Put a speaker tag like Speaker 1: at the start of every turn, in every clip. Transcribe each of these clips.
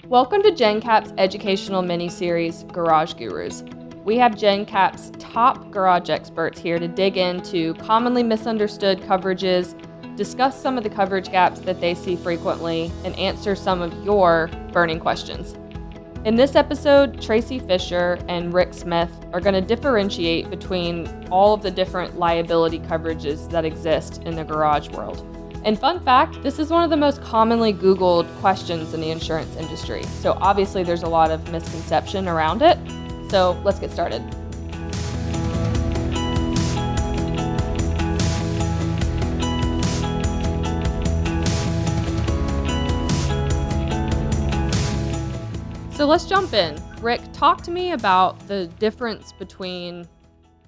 Speaker 1: Welcome to Jencap's educational mini-series, Garage Gurus. We have Jencap's top garage experts here to dig into commonly misunderstood coverages, discuss some of the coverage gaps that they see frequently, and answer some of your burning questions. In this episode, Tracy Fisher and Rick Smith are going to differentiate between all of the different liability coverages that exist in the garage world. And fun fact, this is one of the most commonly Googled questions in the insurance industry. So obviously there's a lot of misconception around it. So let's get started. So let's jump in. Rick, talk to me about the difference between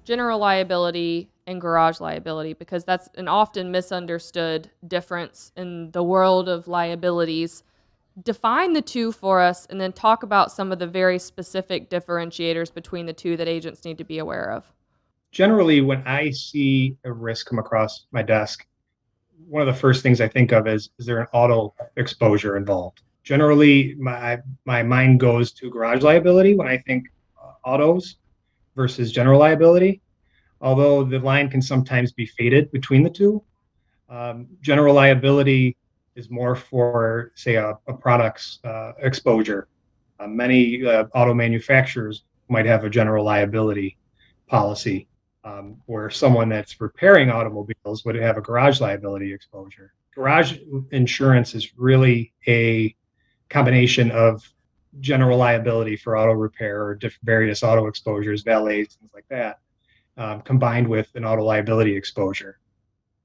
Speaker 1: general liability and garage liability, because that's an often misunderstood difference in the world of liabilities. Define the two for us and then talk about some of the very specific differentiators between the two that agents need to be aware of.
Speaker 2: Generally, when I see a risk come across my desk, one of the first things I think of is there an auto exposure involved? Generally, my mind goes to garage liability when I think autos versus general liability, although the line can sometimes be faded between the two. General liability is more for, say, a product's exposure. Many auto manufacturers might have a general liability policy, where someone that's repairing automobiles would have a garage liability exposure. Garage insurance is really a combination of general liability for auto repair or various auto exposures, valets, things like that, combined with an auto liability exposure.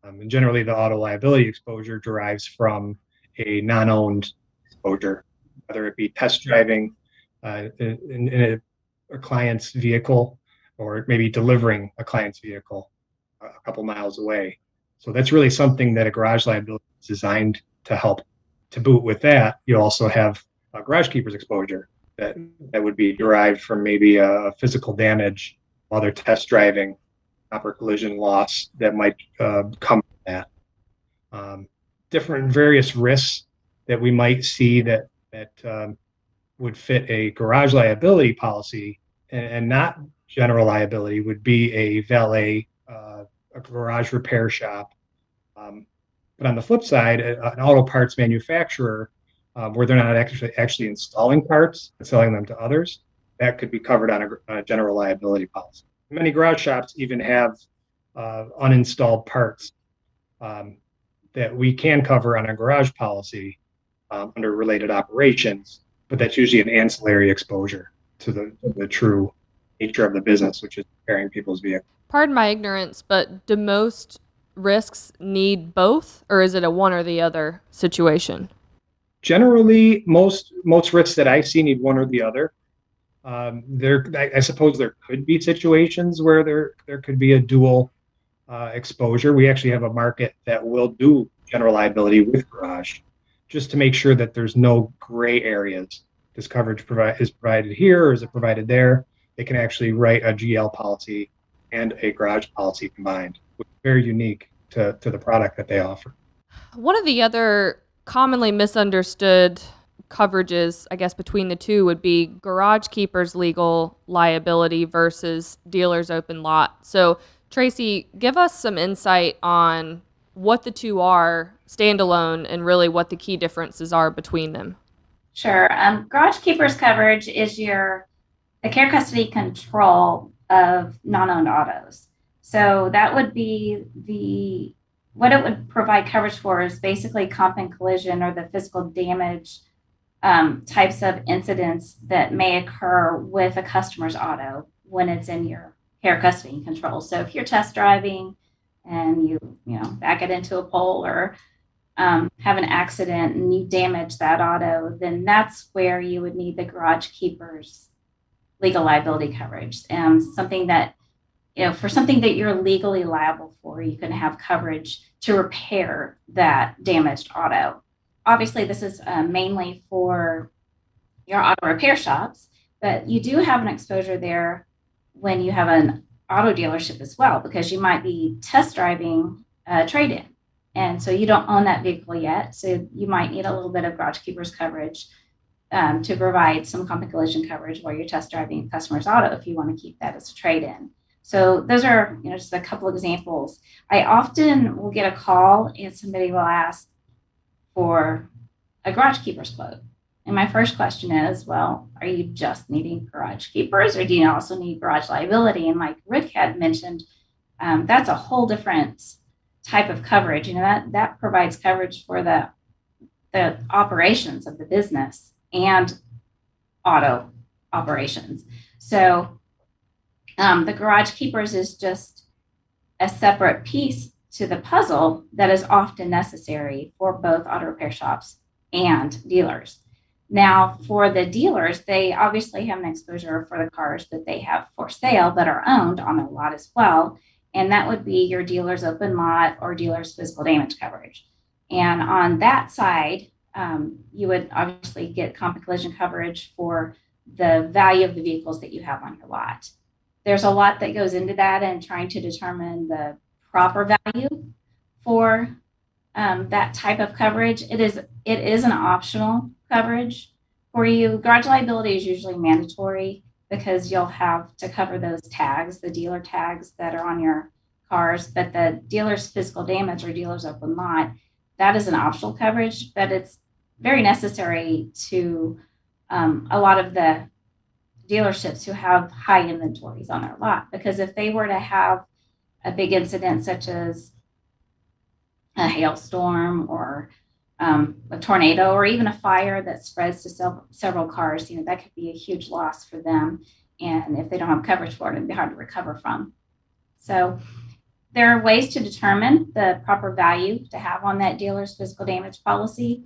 Speaker 2: And generally, the auto liability exposure derives from a non-owned exposure, whether it be test driving in a client's vehicle or maybe delivering a client's vehicle a couple miles away. So that's really something that a garage liability is designed to help. To boot with that, you also have a Garagekeepers exposure that would be derived from maybe a physical damage while they're test driving, proper collision loss that might come from that. Different various risks that we might see that would fit a garage liability policy and not general liability would be a valet, a garage repair shop. But on the flip side, an auto parts manufacturer, where they're not actually installing parts and selling them to others, that could be covered on a general liability policy. Many garage shops even have uninstalled parts that we can cover on a garage policy under related operations, but that's usually an ancillary exposure to the true nature of the business, which is repairing people's vehicles.
Speaker 1: Pardon my ignorance, but do most risks need both, or is it a one or the other situation?
Speaker 2: Generally, most risks that I see need one or the other. I suppose there could be situations where there could be a dual exposure. We actually have a market that will do general liability with garage, just to make sure that there's no gray areas. This coverage is provided here, or is it provided there? They can actually write a GL policy and a garage policy combined, which is very unique to the product that they offer.
Speaker 1: One of the other commonly misunderstood coverages, I guess, between the two would be Garagekeepers legal liability versus dealer's open lot. So, Tracy, give us some insight on what the two are standalone and really what the key differences are between them.
Speaker 3: Sure. Garagekeepers coverage is the care custody control of non-owned autos. So that would be what it would provide coverage for is basically comp and collision or the physical damage types of incidents that may occur with a customer's auto when it's in your care custody and control. So if you're test driving and you back it into a pole or have an accident and you damage that auto, then that's where you would need the Garagekeepers legal liability coverage. Something that, for something that you're legally liable for, you can have coverage to repair that damaged auto. Obviously, this is mainly for your auto repair shops, but you do have an exposure there when you have an auto dealership as well, because you might be test driving a trade-in. And so you don't own that vehicle yet. So you might need a little bit of Garagekeepers coverage to provide some common collision coverage while you're test driving a customer's auto if you want to keep that as a trade-in. So those are, just a couple examples. I often will get a call and somebody will ask for a garage keepers quote. And my first question is, well, are you just needing garage keepers, or do you also need garage liability? And like Rick had mentioned, that's a whole different type of coverage. That provides coverage for the operations of the business and auto operations. So the garage keepers is just a separate piece to the puzzle that is often necessary for both auto repair shops and dealers. Now, for the dealers, they obviously have an exposure for the cars that they have for sale that are owned on their lot as well. And that would be your dealer's open lot or dealer's physical damage coverage. And on that side, you would obviously get comp and collision coverage for the value of the vehicles that you have on your lot. There's a lot that goes into that and trying to determine the proper value for that type of coverage. It is an optional coverage for you. Garage liability is usually mandatory because you'll have to cover those tags, the dealer tags that are on your cars, but the dealer's physical damage or dealer's open lot, that is an optional coverage, but it's very necessary to a lot of the dealerships who have high inventories on their lot, because if they were to have a big incident such as a hailstorm or a tornado or even a fire that spreads to several cars, that could be a huge loss for them. And if they don't have coverage for it, it'd be hard to recover from. So there are ways to determine the proper value to have on that dealer's physical damage policy.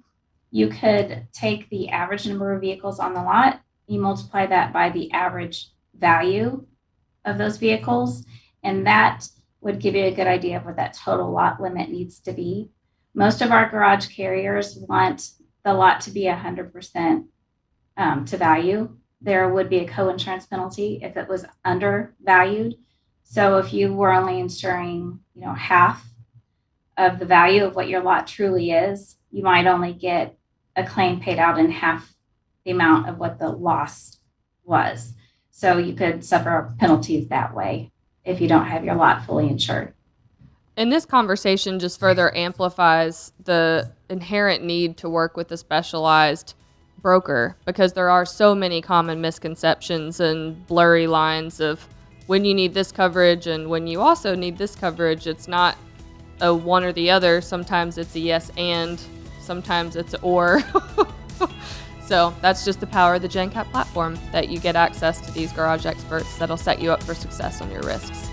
Speaker 3: You could take the average number of vehicles on the lot, you multiply that by the average value of those vehicles, and that would give you a good idea of what that total lot limit needs to be. Most of our garage carriers want the lot to be 100% to value. There would be a co-insurance penalty if it was undervalued. So if you were only insuring, half of the value of what your lot truly is, you might only get a claim paid out in half the amount of what the loss was. So you could suffer penalties that way if you don't have your lot fully insured.
Speaker 1: And this conversation just further amplifies the inherent need to work with a specialized broker, because there are so many common misconceptions and blurry lines of when you need this coverage and when you also need this coverage. It's not a one or the other. Sometimes it's a yes and, sometimes it's or. So that's just the power of the Jencap platform, that you get access to these garage experts that'll set you up for success on your risks.